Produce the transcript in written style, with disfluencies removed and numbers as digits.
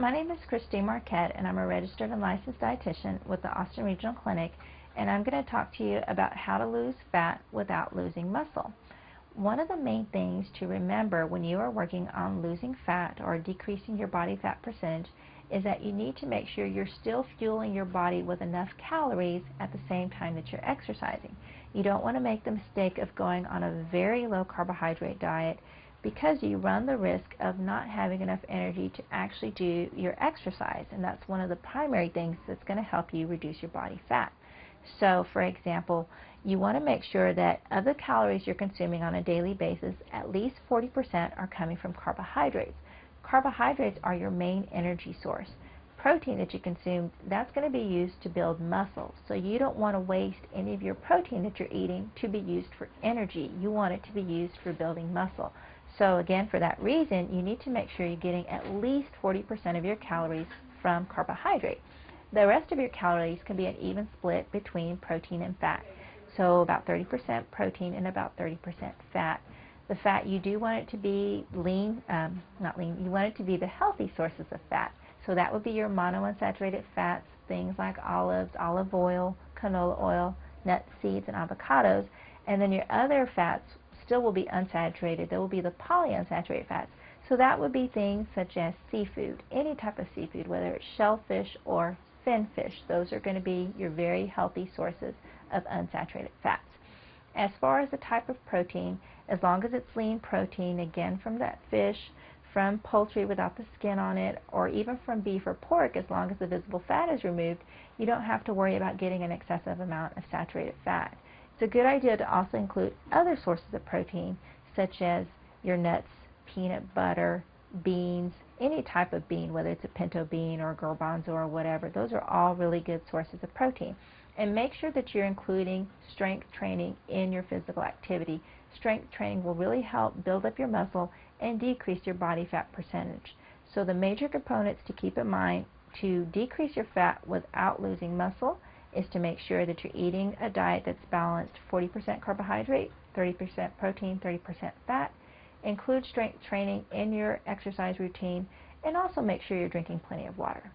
My name is Christine Marquette, and I'm a registered and licensed dietitian with the Austin Regional Clinic, and I'm going to talk to you about how to lose fat without losing muscle. One of the main things to remember when you are working on losing fat or decreasing your body fat percentage is that you need to make sure you're still fueling your body with enough calories at the same time that you're exercising. You don't want to make the mistake of going on a very low carbohydrate diet, because you run the risk of not having enough energy to actually do your exercise, and that's one of the primary things that's going to help you reduce your body fat. So, for example, you want to make sure that of the calories you're consuming on a daily basis, at least 40% are coming from carbohydrates. Carbohydrates are your main energy source. Protein that you consume, that's going to be used to build muscle. So you don't want to waste any of your protein that you're eating to be used for energy. You want it to be used for building muscle. So again, for that reason, you need to make sure you're getting at least 40% of your calories from carbohydrate. The rest of your calories can be an even split between protein and fat. So about 30% protein and about 30% fat. The fat, you do want it to be not lean, you want it to be the healthy sources of fat. So that would be your monounsaturated fats, things like olives, olive oil, canola oil, nuts, seeds, and avocados. And then your other fats still will be unsaturated. There will be the polyunsaturated fats. So that would be things such as seafood, any type of seafood, whether it's shellfish or finfish. Those are going to be your very healthy sources of unsaturated fats. As far as the type of protein, as long as it's lean protein, again from that fish, from poultry without the skin on it, or even from beef or pork, as long as the visible fat is removed, you don't have to worry about getting an excessive amount of saturated fat. It's a good idea to also include other sources of protein, such as your nuts, peanut butter, beans, any type of bean, whether it's a pinto bean or garbanzo or whatever. Those are all really good sources of protein. And make sure that you're including strength training in your physical activity. Strength training will really help build up your muscle and decrease your body fat percentage. So the major components to keep in mind to decrease your fat without losing muscle is to make sure that you're eating a diet that's balanced: 40% carbohydrate, 30% protein, 30% fat. Include strength training in your exercise routine, and also make sure you're drinking plenty of water.